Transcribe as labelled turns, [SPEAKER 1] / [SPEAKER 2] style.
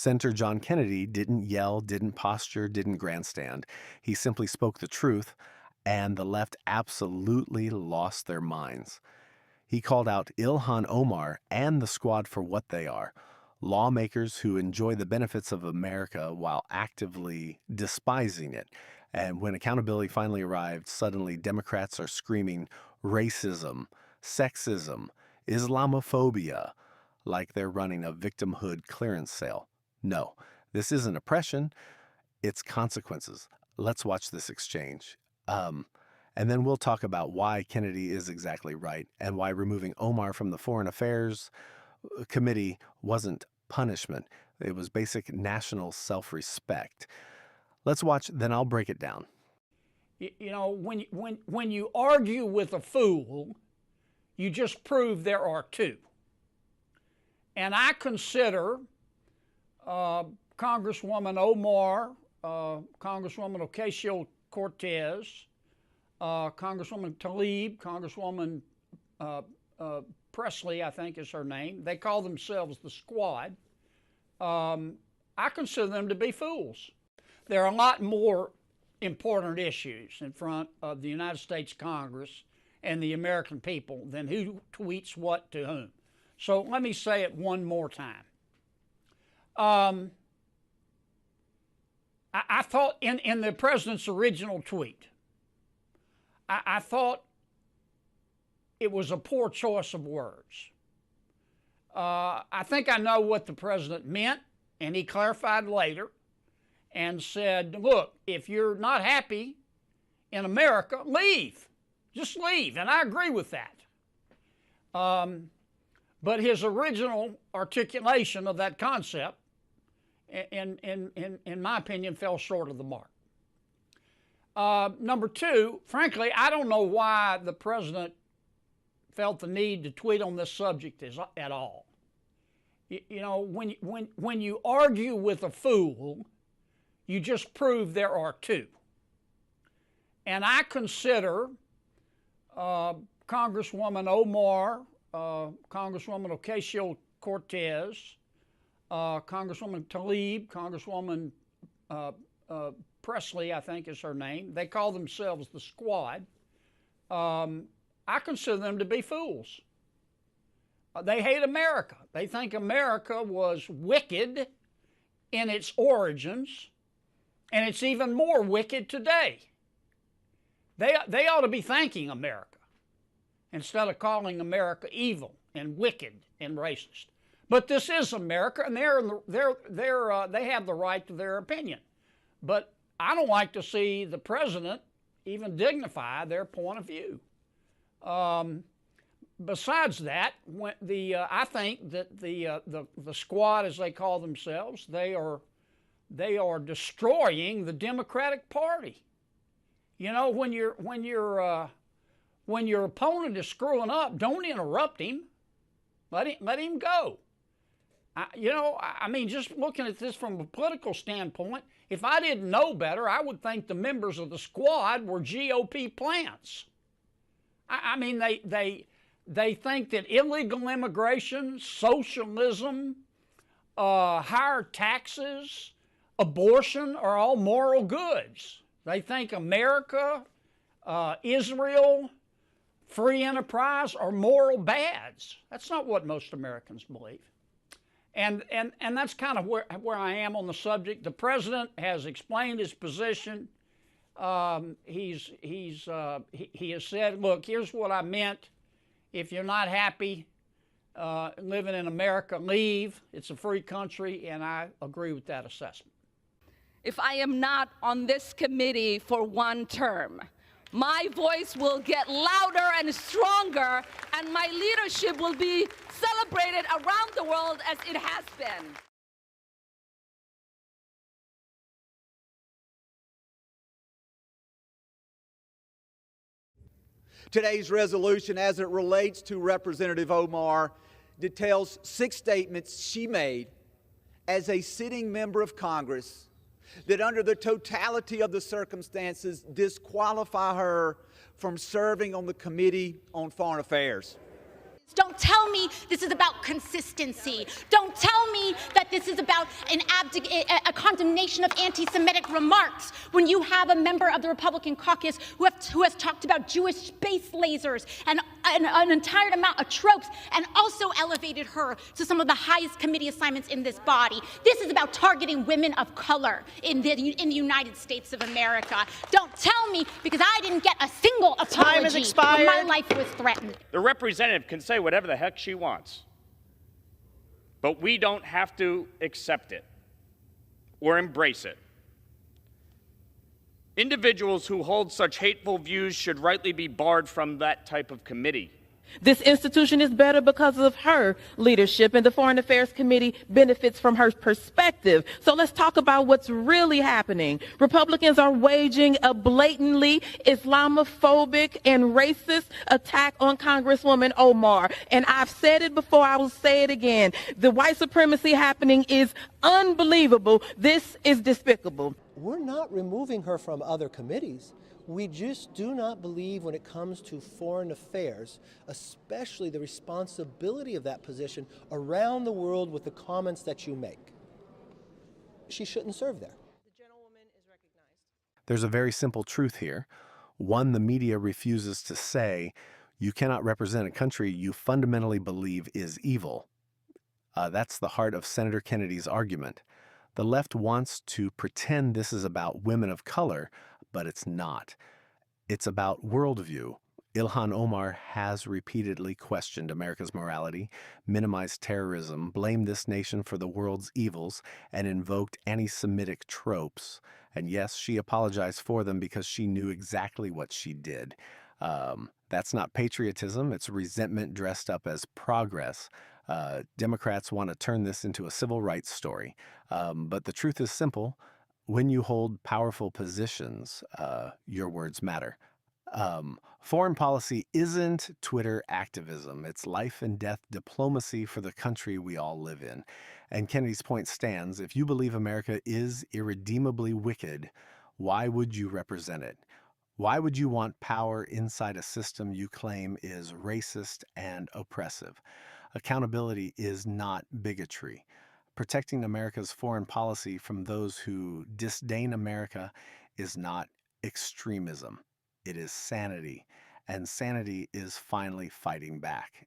[SPEAKER 1] Senator John Kennedy didn't yell, didn't posture, didn't grandstand. He simply spoke the truth, and the left absolutely lost their minds. He called out Ilhan Omar and the squad for what they are: lawmakers who enjoy the benefits of America while actively despising it. And when accountability finally arrived, suddenly Democrats are screaming racism, sexism, Islamophobia, like they're running a victimhood clearance sale. No, this isn't oppression, it's consequences. Let's watch this exchange. And then we'll talk about why Kennedy is exactly right and why removing Omar from the Foreign Affairs Committee wasn't punishment. It was basic national self-respect. Let's watch, then I'll break it down.
[SPEAKER 2] You know, when you argue with a fool, you just prove there are two. And I consider Congresswoman Omar, Congresswoman Ocasio-Cortez, Congresswoman Tlaib, Congresswoman Presley, I think is her name. They call themselves the Squad. I consider them to be fools. There are a lot more important issues in front of the United States Congress and the American people than who tweets what to whom. So let me say it one more time. I thought in the president's original tweet, I thought it was a poor choice of words. I think I know what the president meant, and he clarified later and said, look, if you're not happy in America, leave. Just leave. And I agree with that. But his original articulation of that concept, in my opinion, fell short of the mark. Number two, frankly, I don't know why the president felt the need to tweet on this subject at all. You know, when you argue with a fool, you just prove there are two. And I consider Congresswoman Omar, Congresswoman Ocasio-Cortez, Congresswoman Tlaib, Congresswoman Presley, I think is her name. They call themselves the Squad. I consider them to be fools. They hate America. They think America was wicked in its origins, and it's even more wicked today. They ought to be thanking America instead of calling America evil and wicked and racist. But this is America, and they have the right to their opinion. But I don't like to see the president even dignify their point of view. Besides that, I think that the Squad, as they call themselves, they are destroying the Democratic Party. You know, when your opponent is screwing up, don't interrupt him. Let him go. I mean, just looking at this from a political standpoint, if I didn't know better, I would think the members of the Squad were GOP plants. I mean, they think that illegal immigration, socialism, higher taxes, abortion are all moral goods. They think America, Israel, free enterprise are moral bads. That's not what most Americans believe. And that's kind of where I am on the subject. The president has explained his position. He has said, look, here's what I meant. If you're not happy living in America, leave. It's a free country, and I agree with that assessment.
[SPEAKER 3] If I am not on this committee for one term, my voice will get louder and stronger, and my leadership will be celebrated around the world as it has been.
[SPEAKER 4] Today's resolution, as it relates to Representative Omar, details 6 statements she made as a sitting member of Congress that, under the totality of the circumstances, disqualify her from serving on the Committee on Foreign Affairs.
[SPEAKER 5] Don't Don't tell me this is about consistency. Don't tell me that this is about a condemnation of anti-Semitic remarks when you have a member of the Republican caucus who has talked about Jewish space lasers and an entire amount of tropes, and also elevated her to some of the highest committee assignments in this body. This is about targeting women of color in the United States of America. Don't tell me, because I didn't get a single apology when my life was threatened.
[SPEAKER 6] The representative can say whatever the heck she wants, but we don't have to accept it or embrace it. Individuals who hold such hateful views should rightly be barred from that type of committee.
[SPEAKER 7] This institution is better because of her leadership, and the Foreign Affairs Committee benefits from her perspective. So let's talk about what's really happening. Republicans are waging a blatantly Islamophobic and racist attack on Congresswoman Omar. And I've said it before, I will say it again. The white supremacy happening is unbelievable. This is despicable.
[SPEAKER 8] We're not removing her from other committees. We just do not believe when it comes to foreign affairs, especially the responsibility of that position around the world with the comments that you make. She shouldn't serve there.
[SPEAKER 9] The gentlewoman is recognized.
[SPEAKER 1] There's a very simple truth here. One the media refuses to say. You cannot represent a country you fundamentally believe is evil. That's the heart of Senator Kennedy's argument. The left wants to pretend this is about women of color, but it's not. It's about worldview. Ilhan Omar has repeatedly questioned America's morality, minimized terrorism, blamed this nation for the world's evils, and invoked anti-Semitic tropes. And yes, she apologized for them because she knew exactly what she did. That's not patriotism, it's resentment dressed up as progress. Democrats want to turn this into a civil rights story. But the truth is simple. When you hold powerful positions, your words matter. Foreign policy isn't Twitter activism. It's life and death diplomacy for the country we all live in. And Kennedy's point stands. If you believe America is irredeemably wicked, why would you represent it? Why would you want power inside a system you claim is racist and oppressive? Accountability is not bigotry. Protecting America's foreign policy from those who disdain America is not extremism. It is sanity. And sanity is finally fighting back.